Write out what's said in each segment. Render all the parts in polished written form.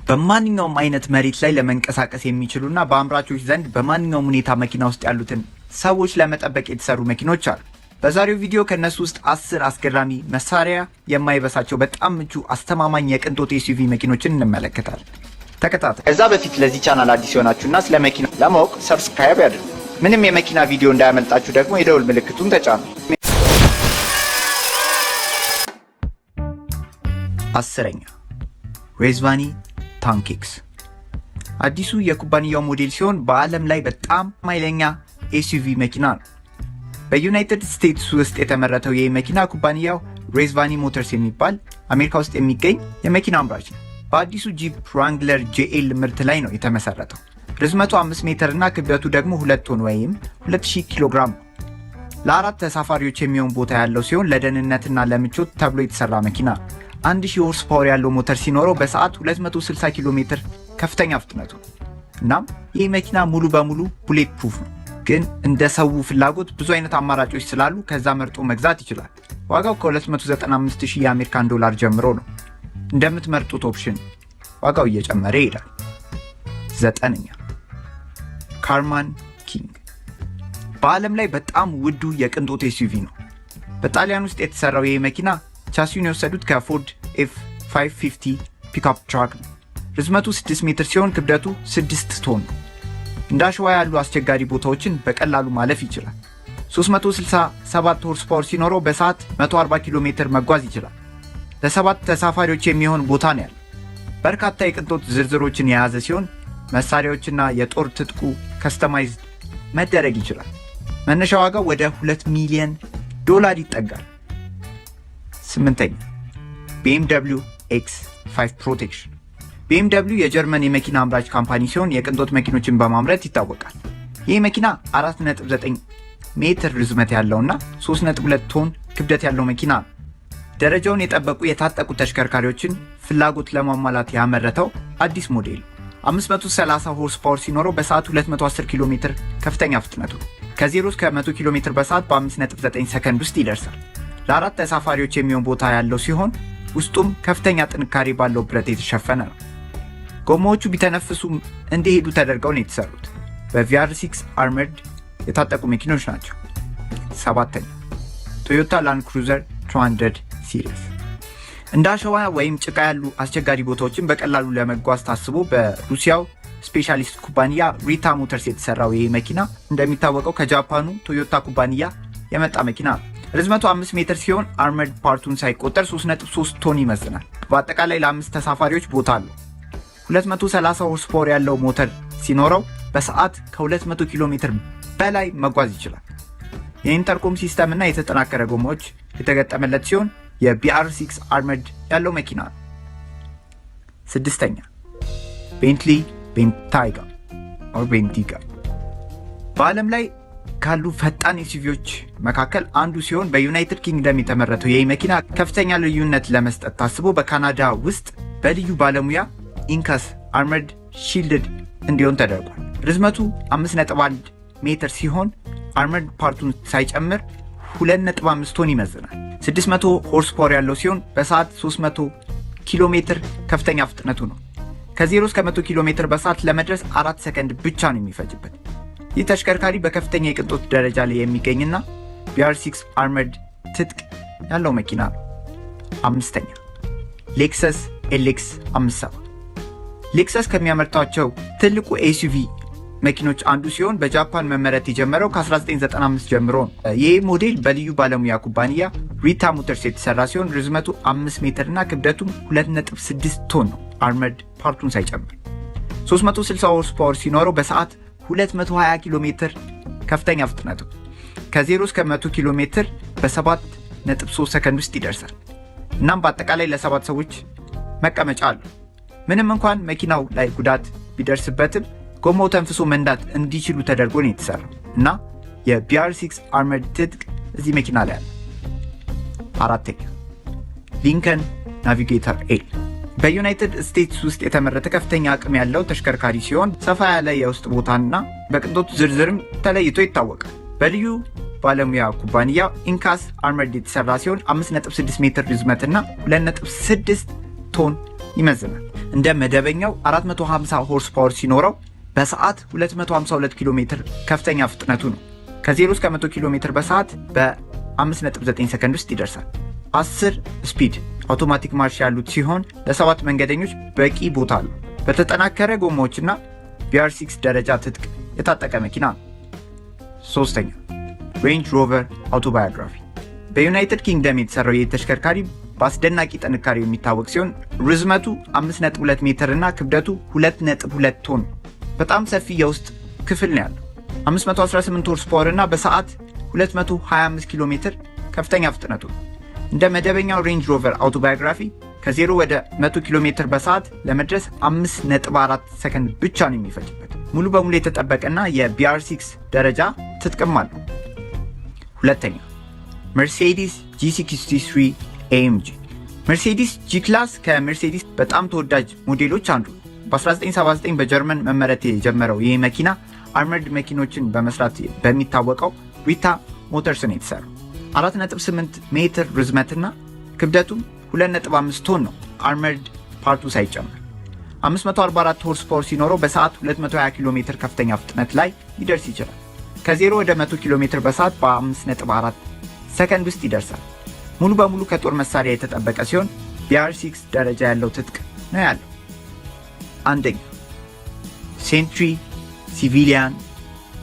በማንኛውም አይነት መሬት ላይ ለመንቀሳቀስ የሚችሉና በአምራቾች ዘንድ በማንኛውም ሁኔታ መኪና ውስጥ ያሉትን ሰዎች ለመጠበቅ የተሰሩ መኪኖች አሉ። በዛሬው ቪዲዮ ከነሱ ውስጥ 10 አስገራሚ መሳሪያ የማይበሳቸው በጣም ምቹ አስተማማኝ የቅንጦት ኤስዩቪ መኪኖችን እንመለከታለን። ተከታተሉ። ከዛ በፊት ለዚህ ቻናል አዲስ የሆናችሁና ስለ መኪና ለማወቅ ሰብስክራይብ ያድርጉ። ምንም የመኪና ቪዲዮ እንዳያመልጣችሁ ደግሞ የደውል ምልክቱን ተጫኑ። 10ኛ ሬዝቫኒ ታንክ ኤክስ አዲሱ የኩባንያው ሞዴል ሲሆን በዓለም ላይ በጣም ኃይለኛ ኤስዩቪ መኪና ነው። በዩናይትድ ስቴትስ ውስጥ የተመረተው ይህ መኪና ኩባንያው ሬዝቫኒ ሞተርስ የሚባል አሜሪካ ውስጥ የሚገኝ የመኪና አምራች ነው። በአዲሱ ጂፕ ራንግለር ጄኤል ምርት ላይ ነው የተመሰረተው። ርዝመቱ 5 ሜትር እና ክብደቱ ደግሞ 2 ቶን ወይም 2000 ኪሎ ግራም ነው። ለአራት ተሳፋሪዎች የሚሆን ቦታ ያለው ሲሆን ለደህንነትና ለምቾት ተብሎ የተሰራ መኪና ነው። 1000 ሆርስ ፓወር ያለው ሞተር ሲኖረው በሰዓት 260 ኪሎ ሜትር ከፍተኛ ፍጥነቱ። እናም ይህ መኪና ሙሉ በሙሉ ቡሌት ፕሩፍ ነው። ግን እንደ ሰው ፍላጎት ብዙ አይነት አማራጮች ስላሉ ከዛ መርጦ መግዛት ይችላል። ዋጋው ከ295,000 የአሜሪካን ዶላር ጀምሮ ነው። እንደምትመርጡት ኦፕሽን ዋጋው እየጨመረ ይሄዳል። 9ኛ ካርማን ኪንግ በዓለም ላይ በጣም ውዱ የቅንጦት ኤስዩቪ ነው። በጣሊያን ውስጥ የተሰራው ይህ መኪና ቻሲውን የወሰዱት ከፎርድ F550 ፒክአፕ ትራክ ነው። ርዝመቱ 6 ሜትር ሲሆን ክብደቱ 6 ቶን ነው። እንደ አሸዋ ያሉ አስቸጋሪ ቦታዎችን በቀላሉ ማለፍ ይችላል። 367 ሆርስ ፓወር ሲኖረው በሰዓት 140 ኪሎ ሜትር መጓዝ ይችላል። ለ7 ተሳፋሪዎች የሚሆን ቦታ ነው ያለው። በርካታ የቅንጦት ዝርዝሮችን የያዘ ሲሆን መሳሪያዎችና የጦር ትጥቁ ከስተማይዝድ መደረግ ይችላል። መነሻ ዋጋው ወደ $2 ሚሊዮን ይጠጋል። 8ኛ BMW X5 ፕሮቴክሽን BMW የጀርመን የመኪና አምራች ካምፓኒ ሲሆን የቅንጦት መኪኖችን በማምረት ይታወቃል። ይህ መኪና 4.9 ሜትር ርዝመት ያለውና 3.2 ቶን ክብደት ያለው መኪና ነው። ደረጃውን የጠበቁ የታጠቁ ተሽከርካሪዎችን ፍላጎት ለማሟላት ያመረተው አዲስ ሞዴል 530 ሆርስ ፓወር ሲኖረው በሰዓት 210 ኪሎ ሜትር ከፍተኛ ፍጥነቱ። ከ0 እስከ 100 ኪሎ ሜትር በሰዓት በ5.9 ሰከንድ ውስጥ ይደርሳል። ለአራት ተሳፋሪዎች የሚሆን ቦታ ያለው ሲሆን ውስጡም ከፍተኛ ጥንካሬ ባለው ብረት የተሸፈነ ነው። ጎማዎቹ ቢተነፍሱ እንዲሄዱ ተደርገው ነው የተሰሩት። በVR6 አርመርድ የታጠቁ መኪኖች ናቸው። 7ኛ ቶዮታ ላንድ ክሩዘር 200 ሲሪስ እንደ አሸዋ ወይም ጭቃ ያሉ አስቸጋሪ ቦታዎችን በቀላሉ ለመጓዝ ታስቦ በሩሲያው ስፔሻሊስት ኩባንያ ሪታ ሞተርስ የተሰራው ይህ መኪና እንደሚታወቀው ከጃፓኑ ቶዮታ ኩባንያ የመጣ መኪና ነው። ርዝመቱ 5 ሜትር ሲሆን አርመርድ ፓርቱን ሳይቆጠር 3.3 ቶን ይመዝናል። በአጠቃላይ ለ5 ተሳፋሪዎች ቦታ አለው። 230 ሆርስ ፓወር ያለው ሞተር ሲኖረው በሰዓት ከ200 ኪሎ ሜትር በላይ መጓዝ ይችላል። የኢንተርኮም ሲስተም እና የተጠናከረ ጎማዎች የተገጠመለት ሲሆን የBR6 አርመርድ ያለው መኪና ነው። 6ኛ ቤንትሊ ቤንታይጋ በዓለም ላይ ካሉ ፈጣን ኤስዩቪዎች መካከል አንዱ ሲሆን በዩናይትድ ኪንግደም የተመረተው ይህ መኪና ከፍተኛ ልዩነት ለመስጠት ታስቦ በካናዳ ውስጥ በልዩ ባለሙያ ኢንካስ አርመርድ ሺልድድ እንዲሆን ተደርጓል። ርዝመቱ 5.1 ሜትር ሲሆን አርመርድ ፓርቱን ሳይጨምር 2.5 ቶን ይመዝናል። 600 ሆርስ ፓወር ያለው ሲሆን በሰዓት 300 ኪሎ ሜትር ከፍተኛ ፍጥነቱ ነው። ከ0 እስከ 100 ኪሎ ሜትር በሰዓት ለመድረስ 4 ሰከንድ ብቻ ነው የሚፈጅበት። ይህ ተሽከርካሪ በከፍተኛ የቅንጦት ደረጃ ላይ የሚገኝና BR6 አርመርድ ትጥቅ ያለው መኪና ነው። 5ኛ ሌክሰስ LX 57 ሌክሰስ ከሚያመርታቸው ትልቁ ኤስዩቪ መኪኖች አንዱ ሲሆን በጃፓን መመረት የጀመረው ከ1995 ጀምሮ ነው። ይህ ሞዴል በልዩ ባለሙያ ኩባንያ ሪታ ሞተርስ የተሰራ ሲሆን ርዝመቱ 5 ሜትር እና ክብደቱም 2.6 ቶን ነው አርመርድ ፓርቱን ሳይጨምር። 360 ሆርስ ፓወር ሲኖረው በሰዓት 220 ኪሎ ሜትር ከፍተኛ ፍጥነቱ። ከ0 እስከ 100 ኪሎ ሜትር በ7.3 ሰከንድ ውስጥ ይደርሳል። እናም በአጠቃላይ ለ7 ሰዎች መቀመጫ አለው። ምንም እንኳን መኪናው ላይ ጉዳት ቢደርስበትም ጎማው ተንፍሶ መንዳት እንዲችሉ ተደርጎ ነው የተሰራው እና የBR6 አርመርድ ትጥቅ እዚህ መኪና ላይ አለ። 4ኛ ሊንከን ናቪጌተር ኤል በዩናይትድ ስቴትስ ውስጥ የተመረተ ከፍተኛ አቅም ያለው ተሽከርካሪ ሲሆን ሰፋ ያለ የውስጥ ቦታና በቅንጦት ዝርዝርም ተለይቶ ይታወቃል። በልዩ ባለሙያ ኩባንያ ኢንካስ አርመርድ የተሰራ ሲሆን 5.6 ሜትር ርዝመትና 2.6 ቶን ይመዝናል። እንደ መደበኛው 450 ሆርስ ፓወር ሲኖረው በሰዓት 252 ኪሎ ሜትር ከፍተኛ ፍጥነቱ ነው። ከ0 እስከ 100 ኪሎ ሜትር በሰዓት በ5.9 ሰከንድ ውስጥ ይደርሳል። 10 ስፒድ አውቶማቲክ ማርሽ ያሉት ሲሆን ለ7 መንገደኞች በቂ ቦታ አለው። በተጠናከረ ጎማዎችና BR6 ደረጃ ትጥቅ የታጠቀ መኪና ነው። ሶስተኛ ሬንጅ ሮቨር አውቶባዮግራፊ። በዩናይትድ ኪንግደም የተሰራው ይህ ተሽከርካሪ በአስደናቂ ጥንካሬው የሚታወቅ ሲሆን ርዝመቱ 5.2 ሜትር እና ክብደቱ 2.2 ቶን፣ በጣም ሰፊ የውስጥ ክፍል ነው ያለው። 518 ሆርስ ፓወር እና በሰዓት 225 ኪሎ ሜትር ከፍተኛ ፍጥነቱ። እንደ መደበኛው ሬንጅ ሮቨር አውቶባዮግራፊ ከ0 ወደ 100 ኪሎ ሜትር በሰዓት ለመድረስ 5.4 ሰከንድ ብቻ ነው የሚፈጅበት። ሙሉ በሙሉ የተጠበቀና የBR6 ደረጃ ትጥቅም አለው። ሁለተኛ መርሴዲስ G63 AMG። መርሴዲስ G-ክላስ ከመርሴዲስ በጣም ተወዳጅ ሞዴሎች አንዱ። በ1979 በጀርመን መመረት የጀመረው ይህ መኪና አርመርድ መኪኖችን በመስራት በሚታወቀው ሪታ ሞተርስ ነው የተሰራው። 4.8 ሜትር ርዝመትና ክብደቱም 2.5 ቶን ነው አርመርድ ፓርቱ ሳይጨምር። 544 ሆርስ ፓወር ሲኖረው በሰዓት 220 ኪሎ ሜትር ከፍተኛ ፍጥነት ላይ ሊደርስ ይችላል። ከ0 ወደ 100 ኪሎ ሜትር በሰዓት በ5.4 ሰከንድ ውስጥ ይደርሳል። ሙሉ በሙሉ ከጦር መሳሪያ የተጠበቀ ሲሆን BR6 ደረጃ ያለው ትጥቅ ነው ያለው። አንደኛ ሴንትሪ ሲቪሊያን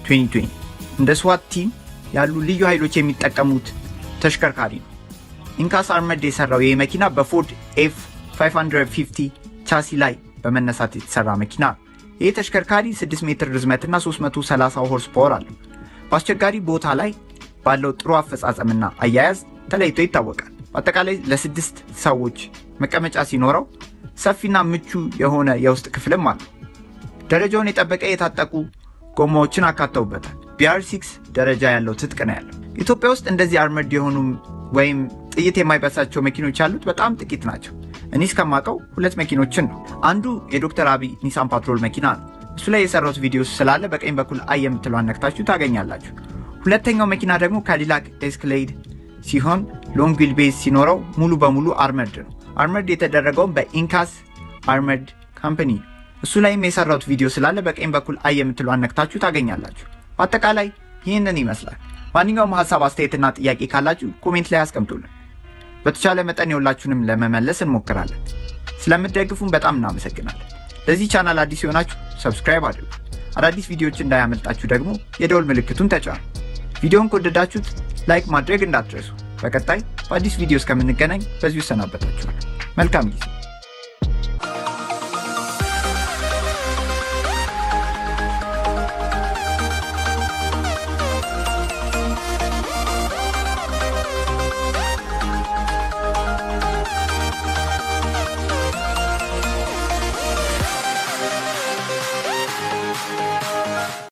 2020 እንደ ስዋት ቲም ያሉ ልዩ ኃይሎች የሚጠቀሙት ተሽከርካሪ ነው። ኢንካስ አርመርድ የሰራው ይህ መኪና በፎርድ F550 ቻሲ ላይ በመነሳት የተሰራ መኪና ነው። ይህ ተሽከርካሪ 6 ሜትር ርዝመትና 330 ሆርስ ፓወር አለው። በአስቸጋሪ ቦታ ላይ ባለው ጥሩ አፈጻጸምና አያያዝ ተለይቶ ይታወቃል። በአጠቃላይ ለ6 ሰዎች መቀመጫ ሲኖረው ሰፊና ምቹ የሆነ የውስጥ ክፍልም አለው። ደረጃውን የጠበቀ የታጠቁ ጎማዎችን አካተውበታል። BR6 ደረጃ ያለው ትጥቅ ነው ያለው። ኢትዮጵያ ውስጥ እንደዚህ አርመርድ የሆኑ ወይም ጥይት የማይበሳቸው መኪኖች ያሉት በጣም ጥቂት ናቸው። እኔ እስከማውቀው 2 መኪኖችን ነው። አንዱ የዶክተር አብይ ኒሳን ፓትሮል መኪና ነው። እሱ ላይ የሰራሁት ቪዲዮ ስላለ በቀኝ በኩል አይ የምትለዋን ነክታችሁ ታገኛላችሁ። ሁለተኛው መኪና ደግሞ ካዲላክ ኤስካሌድ ሲሆን ሎንግ ዊል ቤዝ ሲኖረው ሙሉ በሙሉ አርመርድ ነው። አርመርድ የተደረገውም በኢንካስ አርመርድ ካምፓኒ። እሱ ላይም የሰራሁት ቪዲዮ ስላለ በቀኝ በኩል አይ የምትለዋን ነክታችሁ ታገኛላችሁ። በአጠቃላይ ይህንን ይመስላል። ማንኛውም ሀሳብ አስተያየትና ጥያቄ ካላችሁ ኮሜንት ላይ አስቀምጡልን። በተቻለ መጠን የሁላችሁንም ለመመለስ እንሞክራለን። ስለምትደግፉን በጣም እናመሰግናለን። ለዚህ ቻናል አዲስ የሆናችሁ ሰብስክራይብ አድርጉ። አዳዲስ ቪዲዮዎች እንዳያመልጣችሁ ደግሞ የደወል ምልክቱን ተጫኑ። ቪዲዮውን ከወደዳችሁት ላይክ ማድረግ እንዳትረሱ። በቀጣይ በአዲስ ቪዲዮ እስከምንገናኝ በዚሁ እሰናበታችኋለሁ። መልካም ጊዜ።